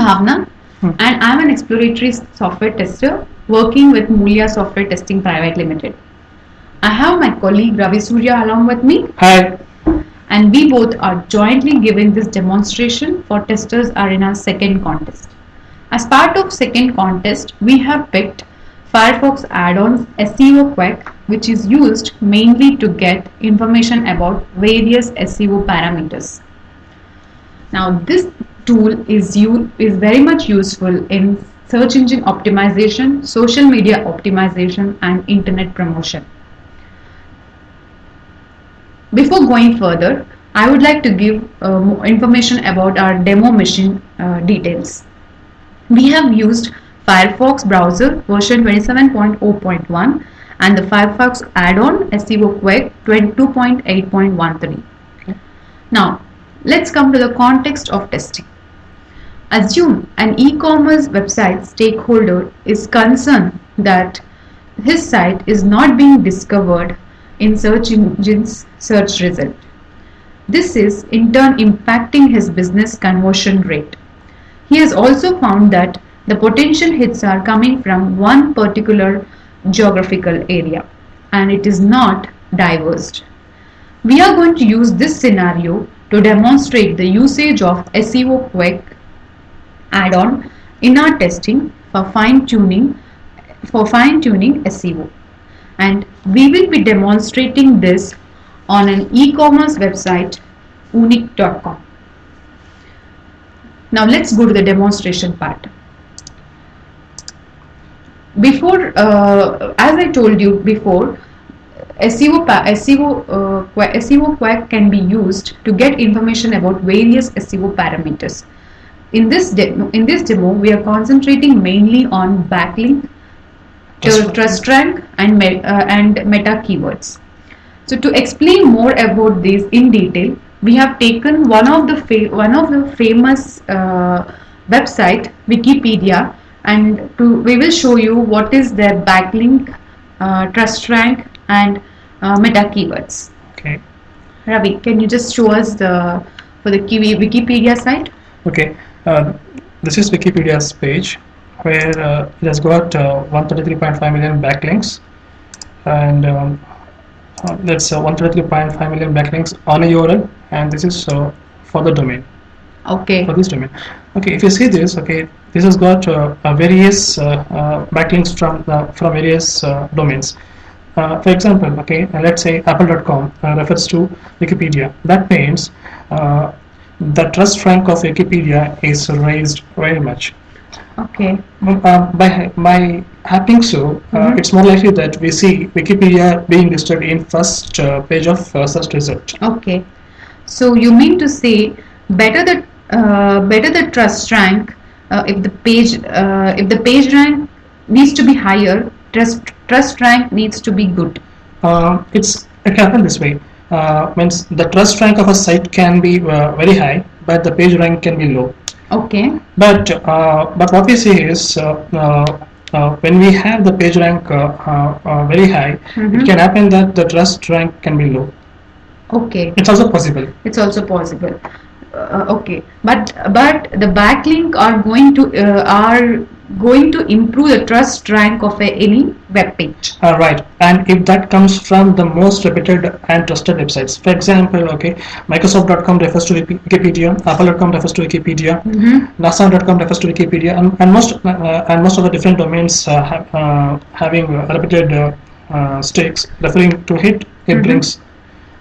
Bhavna, and I'm an exploratory software tester working with Mulia Software Testing Private Limited. I have my colleague Ravi Surya along with me. Hi. And we both are jointly giving this demonstration for Testers Arena's second contest. As part of second contest, we have picked Firefox add-ons SEO Quack, which is used mainly to get information about various SEO parameters. Now this tool is very much useful in search engine optimization, social media optimization and internet promotion. Before going further, I would like to give more information about our demo machine details. We have used Firefox browser version 27.0.1 and the Firefox add-on SEO Quack 22.8.13. Now, let's come to the context of testing. Assume an e-commerce website stakeholder is concerned that his site is not being discovered in search engines search result. This is in turn impacting his business conversion rate. He has also found that the potential hits are coming from one particular geographical area and it is not diverse. We are going to use this scenario to demonstrate the usage of SEO Quack add-on in our testing for fine-tuning SEO, and we will be demonstrating this on an e-commerce website unique.com. Now let's go to the demonstration part. Before, as I told you before, SEO Quack can be used to get information about various SEO parameters. In this demo, we are concentrating mainly on backlink, trust rank, and meta keywords. So to explain more about these in detail, we have taken one of the famous website, Wikipedia, and we will show you what is their backlink, trust rank, and meta keywords. Okay. Ravi, can you just show us for the Wikipedia site? Okay. This is Wikipedia's page where it has got 133.5 million backlinks, and that's 133.5 million backlinks on a URL, and this is for the domain. Okay. For this domain. Okay. If you see this, okay, this has got various backlinks from various domains. For example, okay, let's say apple.com refers to Wikipedia. That means the trust rank of Wikipedia is raised very much. Okay. By happening so, it's more likely that we see Wikipedia being listed in first page of search result. Okay. So you mean to say better the trust rank if the page rank needs to be higher, trust rank needs to be good. It happens this way. Means the trust rank of a site can be very high, but the page rank can be low. Okay. But what we see is when we have the page rank very high, it can happen that the trust rank can be low. Okay. It's also possible. It's also possible. Okay, but the backlink are going to improve the trust rank of any web page. Right, and if that comes from the most reputed and trusted websites, for example, okay, Microsoft.com refers to Wikipedia, Apple.com refers to Wikipedia, NASA.com refers to Wikipedia, and most of the different domains having reputed stakes referring to it brings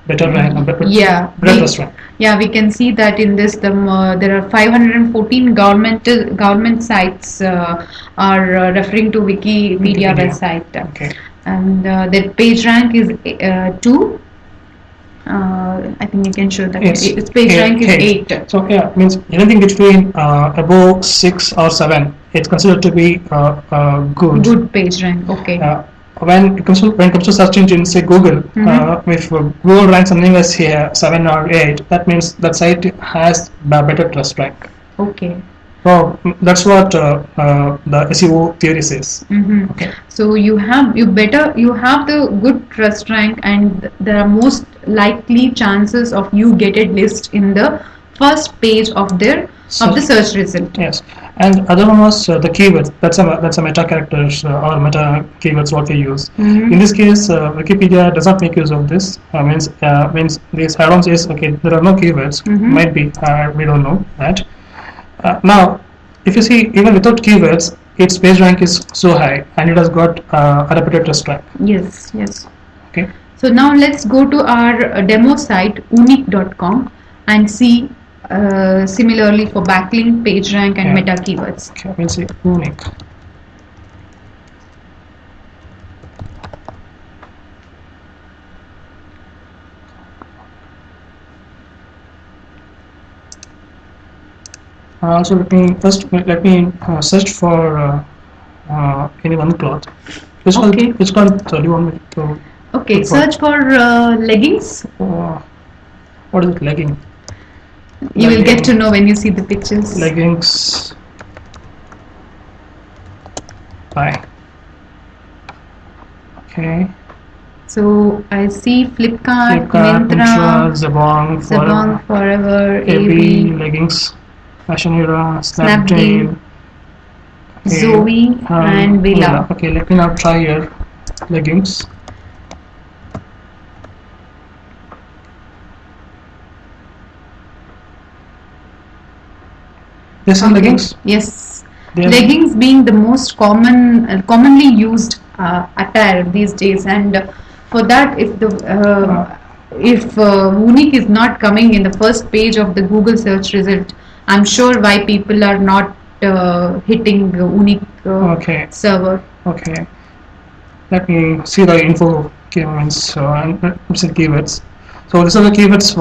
better rank, better trust rank. Yeah, we can see that in this there are 514 government sites are referring to Wikipedia website. Okay. And the page rank is 2. I think you can show that its page rank is 8. So yeah, means anything between above 6 or 7, it's considered to be good. Good page rank. Okay. When it comes to search engines, say Google, if Google ranks something as here 7 or 8, that means that site has better trust rank. Okay. So that's what the SEO theory says. Okay. So you have the good trust rank, and there are most likely chances of you get a list in the first page of the search result. Yes, And other one was the keywords. That's a meta characters or meta keywords what we use. In this case, Wikipedia does not make use of this. Means these add-ons is okay. There are no keywords. Might be we don't know that. Now, if you see, even without keywords, its page rank is so high, and it has got a repeated trust rank. Yes, yes. Okay. So now let's go to our demo site unique.com and see similarly for backlink, page rank, and meta keywords. Okay, we'll see unique. Also, let me search for any one cloth. Which cloth do you want me to? Okay, search for leggings. What is it, legging? You will get to know when you see the pictures. Leggings. Bye. Okay. So I see Flipkart, Myntra, Jabong, Forever, AB, leggings, Fashion Era, Snapdeal, Zoe, and Villa. Okay, let me now try here leggings. There's some leggings. Yes, leggings being the most commonly used attire these days, and for that, if Unique is not coming in the first page of the Google search result, I'm sure why people are not hitting Unique server. Okay, let me see the info keywords and keywords. So these are the keywords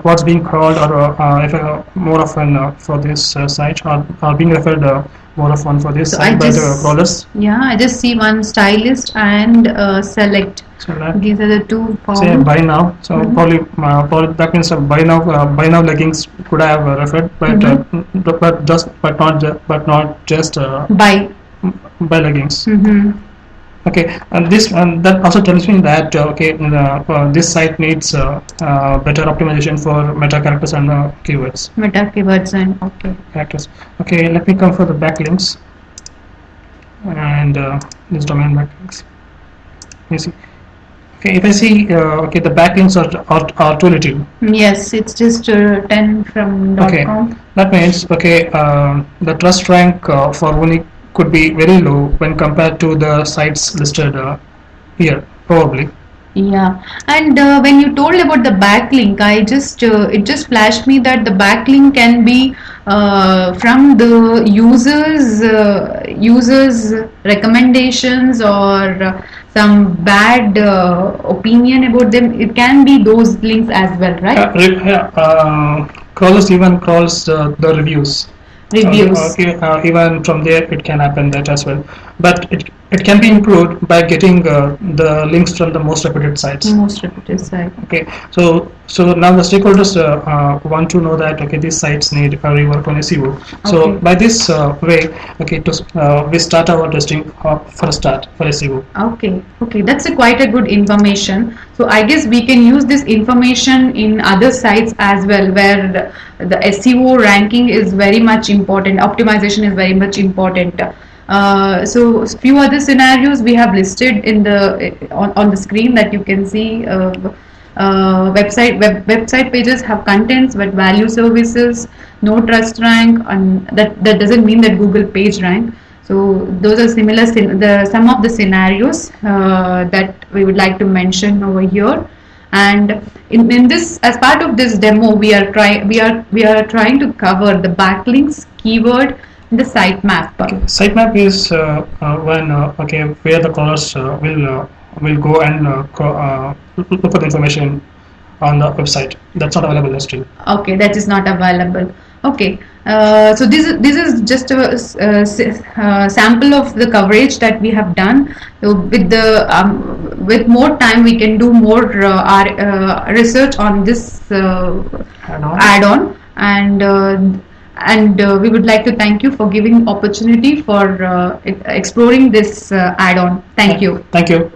what's being crawled or more often for this site or being referred more often for this site by the crawlers. Yeah, I just see one stylist and select. These are the two. Say buy now. So probably that means buy now leggings could have referred, but not just buy leggings. Okay, and that also tells me that this site needs better optimization for meta characters and keywords. Meta keywords and characters. Okay, let me come for the backlinks and this domain backlinks. Let me see. Okay, if I see the backlinks are too little. Yes, it's just 10 from .com. That means the trust rank for Unique could be very low when compared to the sites listed here, probably. Yeah, and when you told about the backlink, it just flashed me that the backlink can be from the users recommendations or some bad opinion about them. It can be those links as well, right? Crawlers even crawls the reviews. Even from there it can happen that as well, but it can be improved by getting the links from the most reputed sites. Okay, so now the stakeholders want to know that these sites need a rework on SEO. So by this way, we start our testing for a start for SEO. Okay, that's quite a good information. So I guess we can use this information in other sites as well, where the SEO ranking is very much important, optimization is very much important. So few other scenarios we have listed in on the screen that you can see. Website pages have contents but value services, no trust rank, and that doesn't mean that Google page rank. So those are similar some of the scenarios that we would like to mention over here. And in this, as part of this demo, we are trying to cover the backlinks, keyword, and the sitemap. Sitemap is where the crawlers will go and look for the information on the website. That's not available still. Okay, that is not available. Okay, so this is just a sample of the coverage that we have done. So with more time, we can do more research on this add-on, and we would like to thank you for giving opportunity for exploring this add-on. Thank you. Thank you.